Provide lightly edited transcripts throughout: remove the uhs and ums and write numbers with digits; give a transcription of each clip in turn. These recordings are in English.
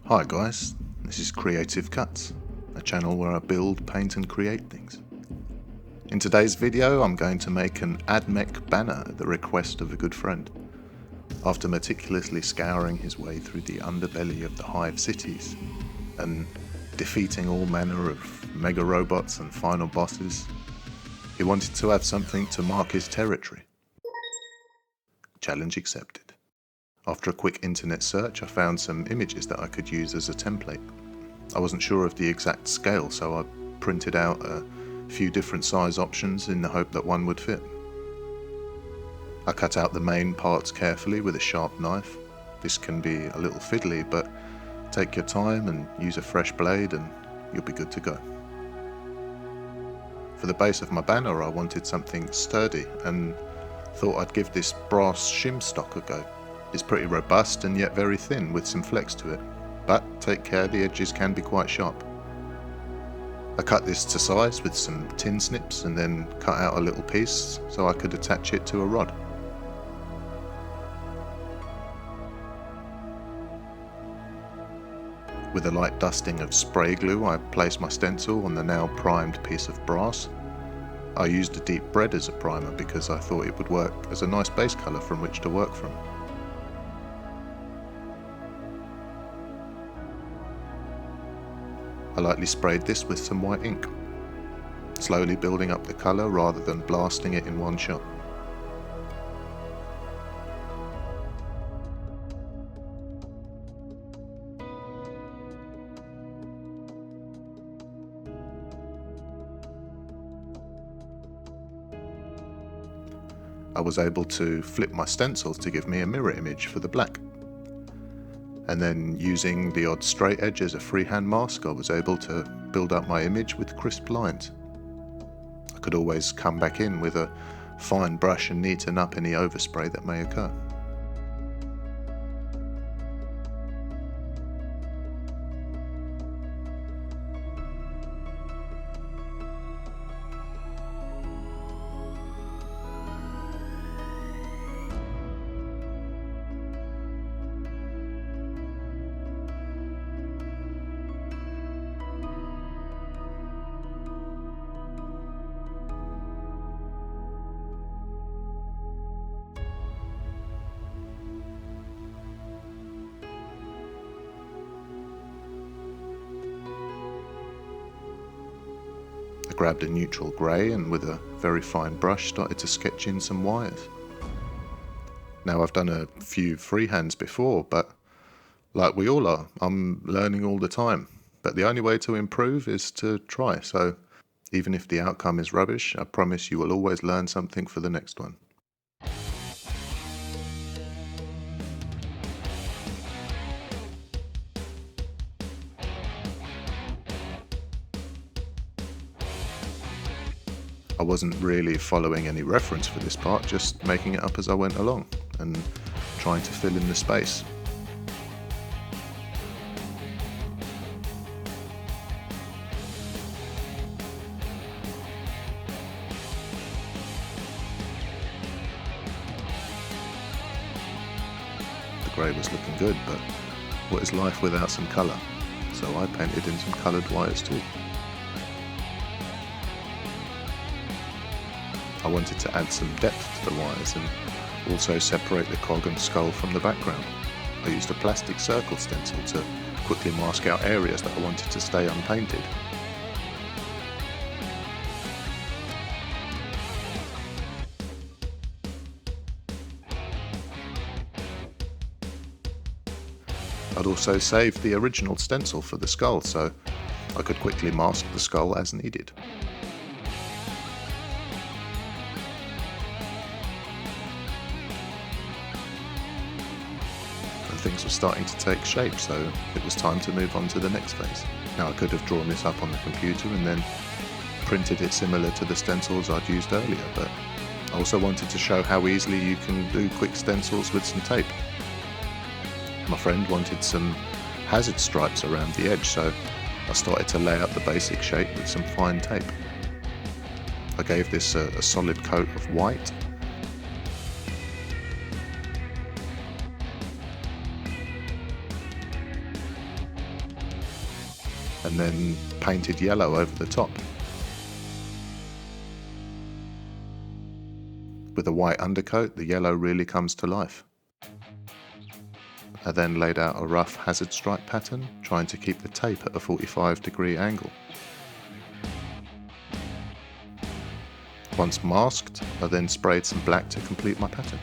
Hi guys, this is Creative Cuts, a channel where I build, paint and create things. In today's video I'm going to make an mech banner at the request of a good friend. After meticulously scouring his way through the underbelly of the Hive cities and defeating all manner of mega robots and final bosses, he wanted to have something to mark his territory. Challenge accepted. After a quick internet search, I found some images that I could use as a template. I wasn't sure of the exact scale, so I printed out a few different size options in the hope that one would fit. I cut out the main parts carefully with a sharp knife. This can be a little fiddly, but take your time and use a fresh blade and you'll be good to go. For the base of my banner I wanted something sturdy and thought I'd give this brass shim stock a go. It's pretty robust and yet very thin with some flex to it, but take care, the edges can be quite sharp. I cut this to size with some tin snips and then cut out a little piece so I could attach it to a rod. With a light dusting of spray glue I placed my stencil on the now primed piece of brass. I used a deep red as a primer because I thought it would work as a nice base colour from which to work from. I lightly sprayed this with some white ink, slowly building up the colour rather than blasting it in one shot. I was able to flip my stencils to give me a mirror image for the black. And then using the odd straight edge as a freehand mask, I was able to build up my image with crisp lines. I could always come back in with a fine brush and neaten up any overspray that may occur. I grabbed a neutral grey and with a very fine brush started to sketch in some wires. Now I've done a few freehands before, but like we all are, I'm learning all the time. But the only way to improve is to try, so even if the outcome is rubbish, I promise you will always learn something for the next one. I wasn't really following any reference for this part, just making it up as I went along and trying to fill in the space. The grey was looking good, but what is life without some colour? So I painted in some coloured wires too. I wanted to add some depth to the wires and also separate the cog and skull from the background. I used a plastic circle stencil to quickly mask out areas that I wanted to stay unpainted. I'd also saved the original stencil for the skull, so I could quickly mask the skull as needed. Things were starting to take shape, so it was time to move on to the next phase. Now I could have drawn this up on the computer and then printed it similar to the stencils I'd used earlier, but I also wanted to show how easily you can do quick stencils with some tape. My friend wanted some hazard stripes around the edge, so I started to lay out the basic shape with some fine tape. I gave this a solid coat of white. and then painted yellow over the top. With a white undercoat, the yellow really comes to life. I then laid out a rough hazard stripe pattern, trying to keep the tape at a 45-degree angle. Once masked, I then sprayed some black to complete my pattern.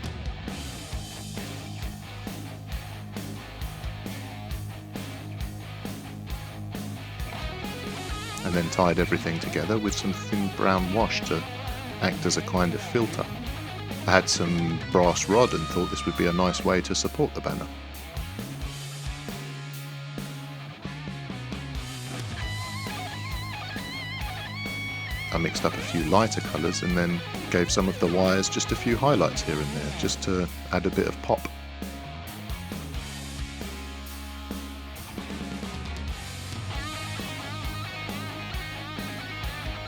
And then tied everything together with some thin brown wash to act as a kind of filter. I had some brass rod and thought this would be a nice way to support the banner. I mixed up a few lighter colours and then gave some of the wires just a few highlights here and there, just to add a bit of pop.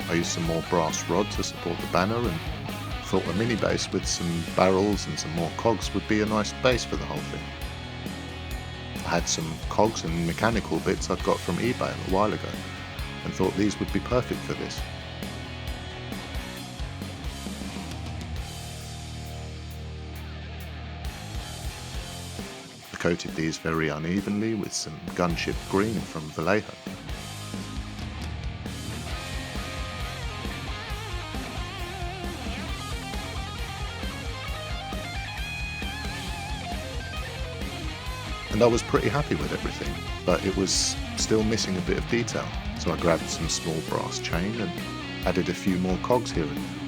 I used some more brass rod to support the banner and thought a mini base with some barrels and some more cogs would be a nice base for the whole thing. I had some cogs and mechanical bits I'd got from eBay a while ago and thought these would be perfect for this. I coated these very unevenly with some gunship green from Vallejo. And I was pretty happy with everything, but it was still missing a bit of detail, so I grabbed some small brass chain and added a few more cogs here and there.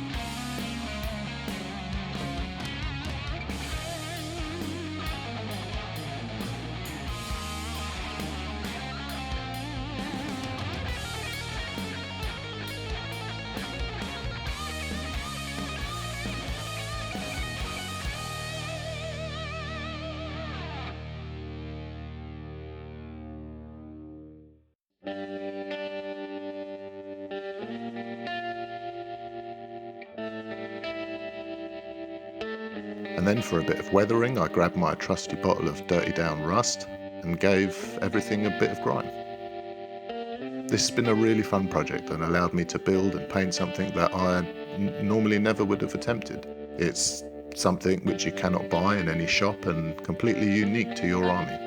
And then for a bit of weathering, I grabbed my trusty bottle of dirty down rust and gave everything a bit of grime. This has been a really fun project and allowed me to build and paint something that I normally never would have attempted. It's something which you cannot buy in any shop and completely unique to your army.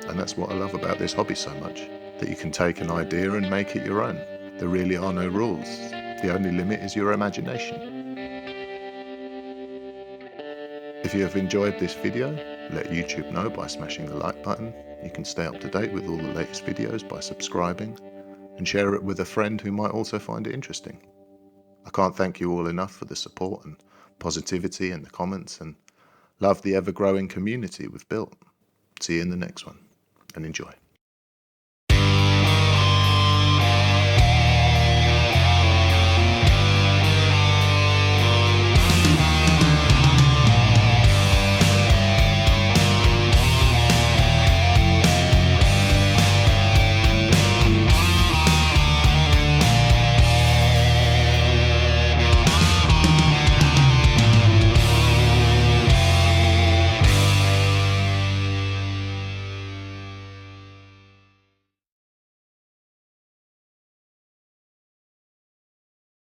And that's what I love about this hobby so much, that you can take an idea and make it your own. There really are no rules. The only limit is your imagination. If you have enjoyed this video, let YouTube know by smashing the like button. You can stay up to date with all the latest videos by subscribing and share it with a friend who might also find it interesting. I can't thank you all enough for the support and positivity in the comments, and love the ever-growing community we've built. See you in the next one, and enjoy.